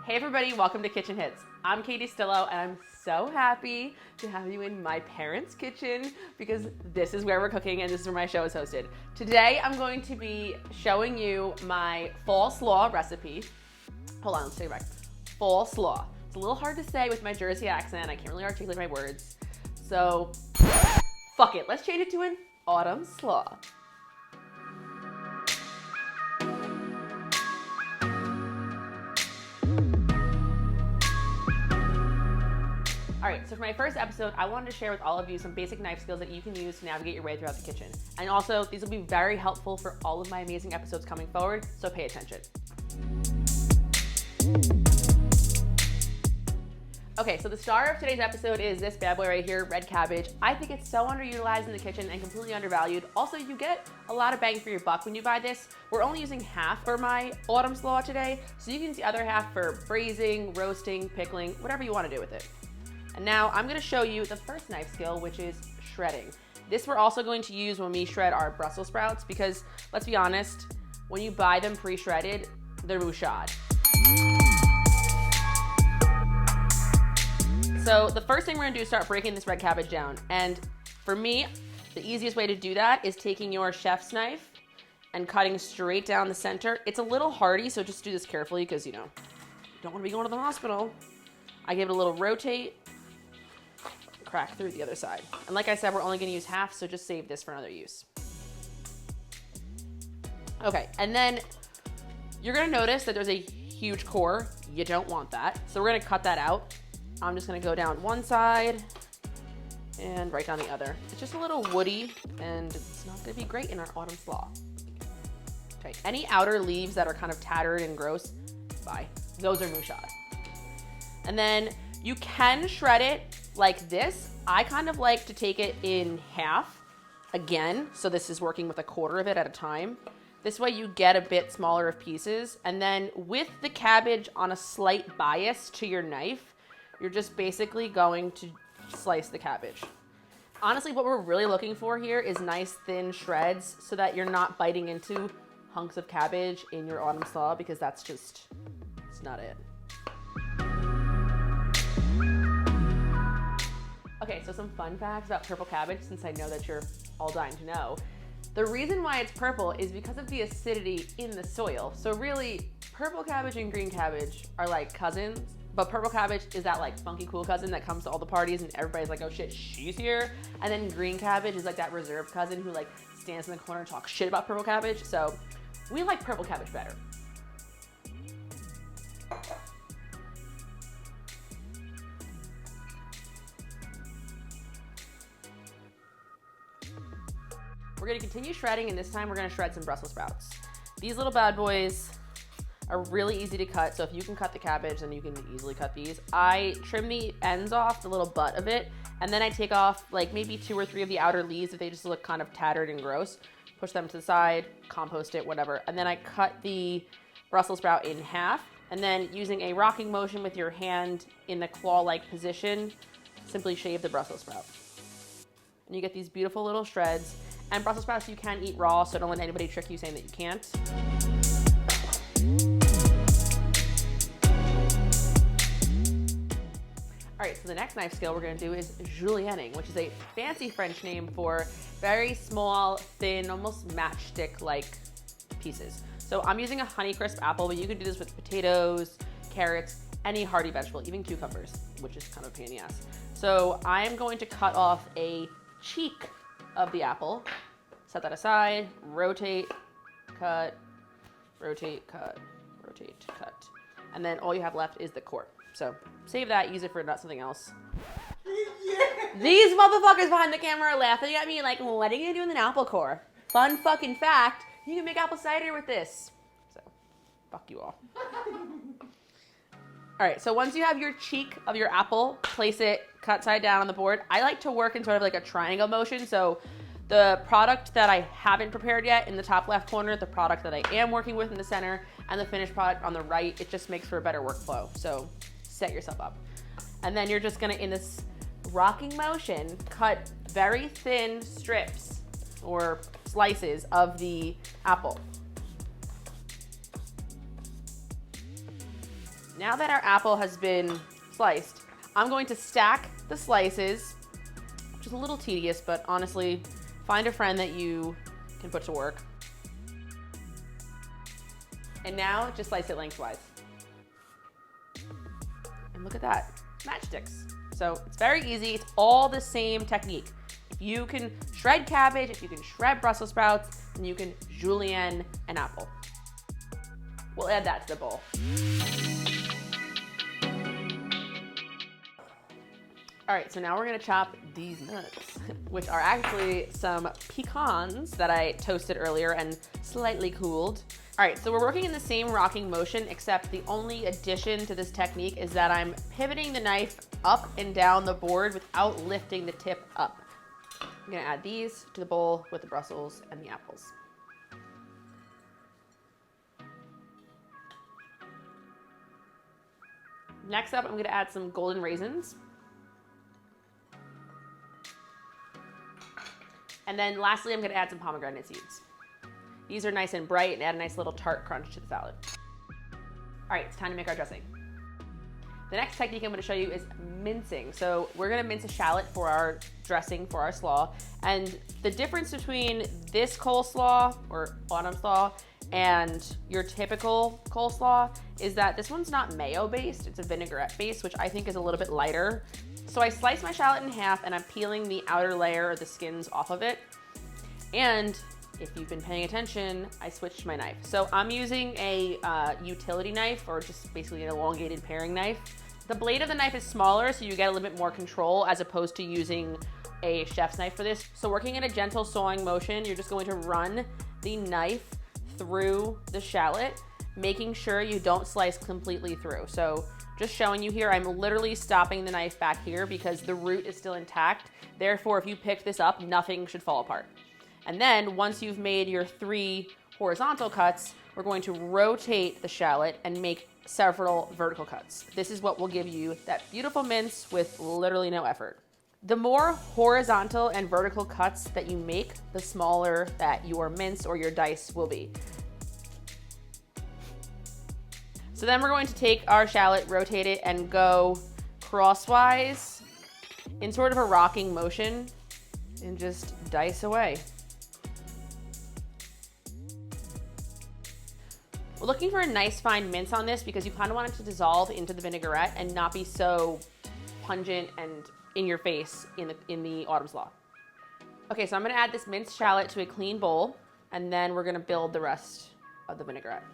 Hey everybody, welcome to Kitchen Hits. I'm Katie Stillo and I'm so happy to have you in my parents' kitchen because this is where we're cooking and this is where my show is hosted. Today I'm going to be showing you my fall slaw recipe. Hold on, let's take it back. Fall slaw. It's a little hard to say with my Jersey accent. I can't really articulate my words. So, fuck it. Let's change it to an Autumn Slaw. All right, so for my first episode, I wanted to share with all of you some basic knife skills that you can use to navigate your way throughout the kitchen. And also, these will be very helpful for all of my amazing episodes coming forward, so pay attention. Okay, so the star of today's episode is this bad boy right here, red cabbage. I think it's so underutilized in the kitchen and completely undervalued. Also, you get a lot of bang for your buck when you buy this. We're only using half for my Autumn Slaw today, so you can use the other half for braising, roasting, pickling, whatever you want to do with it. And now I'm gonna show you the first knife skill, which is shredding. This we're also going to use when we shred our Brussels sprouts because, let's be honest, when you buy them pre-shredded, they're mouchad. So the first thing we're gonna do is start breaking this red cabbage down. And for me, the easiest way to do that is taking your chef's knife and cutting straight down the center. It's a little hardy, so just do this carefully because, you know, you don't wanna be going to the hospital. I give it a little rotate, crack through the other side. And like I said, we're only gonna use half, so just save this for another use. Okay, and then you're gonna notice that there's a huge core. You don't want that. So we're gonna cut that out. I'm just gonna go down one side and right down the other. It's just a little woody and it's not gonna be great in our Autumn Slaw. Okay, any outer leaves that are kind of tattered and gross, bye. Those are mouchad. And then you can shred it like this. I kind of like to take it in half again. So this is working with a quarter of it at a time. This way you get a bit smaller of pieces. And then with the cabbage on a slight bias to your knife, you're just basically going to slice the cabbage. Honestly, what we're really looking for here is nice thin shreds so that you're not biting into hunks of cabbage in your Autumn Slaw because that's just, it's not it. Okay, so some fun facts about purple cabbage, since I know that you're all dying to know. The reason why it's purple is because of the acidity in the soil. So really, purple cabbage and green cabbage are like cousins, but purple cabbage is that like funky cool cousin that comes to all the parties and everybody's like, oh shit, she's here. And then green cabbage is like that reserved cousin who like stands in the corner and talks shit about purple cabbage. So we like purple cabbage better. We're gonna continue shredding, and this time we're gonna shred some Brussels sprouts. These little bad boys are really easy to cut, so if you can cut the cabbage, then you can easily cut these. I trim the ends off, the little butt of it, and then I take off like maybe 2 or 3 of the outer leaves if they just look kind of tattered and gross. Push them to the side, compost it, whatever. And then I cut the Brussels sprout in half, and then using a rocking motion with your hand in the claw-like position, simply shave the Brussels sprout. And you get these beautiful little shreds. And Brussels sprouts you can eat raw, so don't let anybody trick you saying that you can't. All right, so the next knife skill we're gonna do is Juliening, which is a fancy French name for very small, thin, almost matchstick-like pieces. So I'm using a Honeycrisp apple, but you can do this with potatoes, carrots, any hearty vegetable, even cucumbers, which is kind of a pain in the ass. So I'm going to cut off a cheek of the apple, set that aside, rotate, cut, rotate, cut, rotate, cut. And then all you have left is the core. So save that, use it for something else. Yeah. These motherfuckers behind the camera are laughing at me like, what are you gonna do with an apple core? Fun fucking fact, you can make apple cider with this. So, fuck you all. All right, so once you have your cheek of your apple, place it cut side down on the board. I like to work in sort of like a triangle motion. So the product that I haven't prepared yet in the top left corner, the product that I am working with in the center, and the finished product on the right, it just makes for a better workflow. So set yourself up. And then you're just gonna, in this rocking motion, cut very thin strips or slices of the apple. Now that our apple has been sliced, I'm going to stack the slices, which is a little tedious, but honestly, find a friend that you can put to work. And now just slice it lengthwise. And look at that, matchsticks. So it's very easy, it's all the same technique. If you can shred cabbage, if you can shred Brussels sprouts, then you can julienne an apple. We'll add that to the bowl. All right, so now we're gonna chop these nuts, which are actually some pecans that I toasted earlier and slightly cooled. All right, so we're working in the same rocking motion, except the only addition to this technique is that I'm pivoting the knife up and down the board without lifting the tip up. I'm gonna add these to the bowl with the Brussels and the apples. Next up, I'm gonna add some golden raisins. And then lastly, I'm gonna add some pomegranate seeds. These are nice and bright and add a nice little tart crunch to the salad. All right, it's time to make our dressing. The next technique I'm gonna show you is mincing. So we're gonna mince a shallot for our dressing for our slaw. And the difference between this coleslaw or autumn slaw and your typical coleslaw is that this one's not mayo based, it's a vinaigrette based, which I think is a little bit lighter. So I slice my shallot in half and I'm peeling the outer layer or the skins off of it. And if you've been paying attention, I switched my knife. So I'm using a utility knife, or just basically an elongated paring knife. The blade of the knife is smaller, so you get a little bit more control as opposed to using a chef's knife for this. So working in a gentle sawing motion, you're just going to run the knife through the shallot, making sure you don't slice completely through. So just showing you here, I'm literally stopping the knife back here because the root is still intact. Therefore, if you pick this up, nothing should fall apart. And then once you've made your 3 horizontal cuts, we're going to rotate the shallot and make several vertical cuts. This is what will give you that beautiful mince with literally no effort. The more horizontal and vertical cuts that you make, the smaller that your mince or your dice will be. So then we're going to take our shallot, rotate it, and go crosswise in sort of a rocking motion and just dice away. We're looking for a nice fine mince on this because you kind of want it to dissolve into the vinaigrette and not be so pungent and in your face in the autumn slaw. Okay, so I'm gonna add this minced shallot to a clean bowl, and then we're gonna build the rest of the vinaigrette.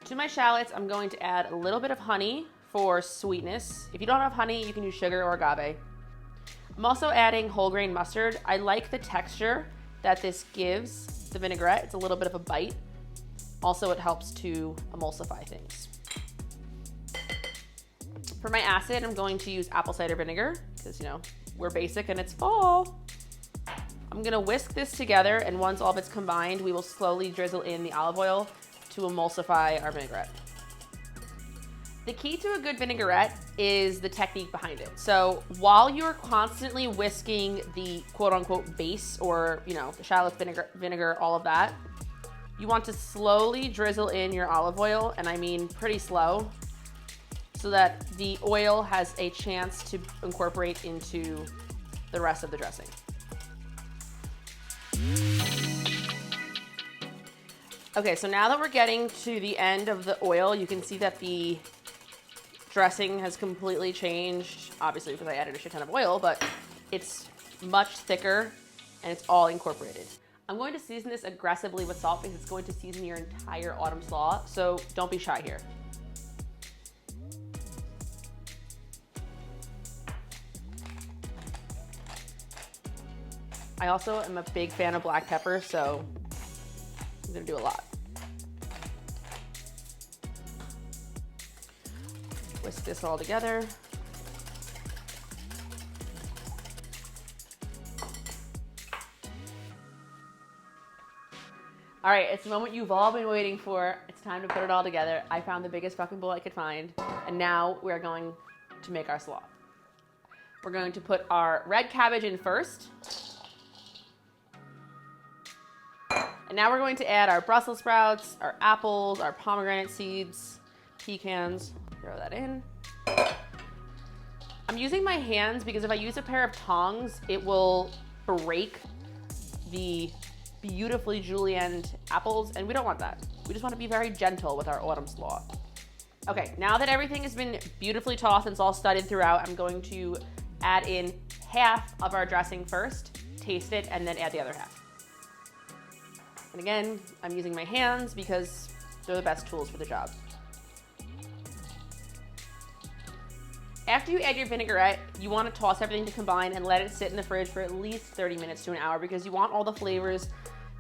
To my shallots, I'm going to add a little bit of honey for sweetness. If you don't have honey, you can use sugar or agave. I'm also adding whole grain mustard. I like the texture that this gives the vinaigrette. It's a little bit of a bite. Also, it helps to emulsify things. For my acid, I'm going to use apple cider vinegar because, you know, we're basic and it's fall. I'm gonna whisk this together, and once all of it's combined, we will slowly drizzle in the olive oil to emulsify our vinaigrette. The key to a good vinaigrette is the technique behind it. So while you're constantly whisking the quote unquote base, or, you know, the shallots, vinegar, all of that, you want to slowly drizzle in your olive oil, and I mean pretty slow, so that the oil has a chance to incorporate into the rest of the dressing. Okay, so now that we're getting to the end of the oil, you can see that the dressing has completely changed, obviously because I added a shit ton of oil, but it's much thicker and it's all incorporated. I'm going to season this aggressively with salt because it's going to season your entire autumn slaw, so don't be shy here. I also am a big fan of black pepper, so I'm gonna do a lot. Whisk this all together. All right, it's the moment you've all been waiting for. It's time to put it all together. I found the biggest fucking bowl I could find, and now we're going to make our slaw. We're going to put our red cabbage in first. And now we're going to add our Brussels sprouts, our apples, our pomegranate seeds, pecans. Throw that in. I'm using my hands because if I use a pair of tongs, it will break the beautifully julienne apples, and we don't want that. We just want to be very gentle with our Autumn Slaw. Okay, now that everything has been beautifully tossed and it's all studded throughout, I'm going to add in half of our dressing first, taste it, and then add the other half. And again, I'm using my hands because they're the best tools for the job. After you add your vinaigrette, you want to toss everything to combine and let it sit in the fridge for at least 30 minutes to an hour because you want all the flavors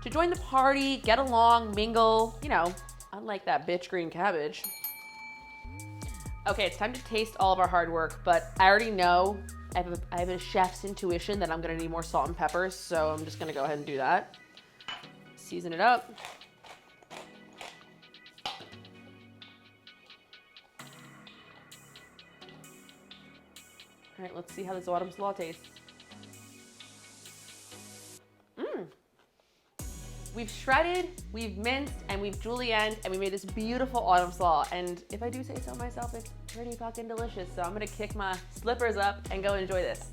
to join the party, get along, mingle, you know, unlike that bitch green cabbage. Okay, it's time to taste all of our hard work, but I already know I have a chef's intuition that I'm gonna need more salt and peppers, so I'm just gonna go ahead and do that. Season it up. All right, let's see how this Autumn Slaw tastes. We've shredded, we've minced, and we've julienne, and we made this beautiful Autumn Slaw. And if I do say so myself, it's pretty fucking delicious. So I'm gonna kick my slippers up and go enjoy this.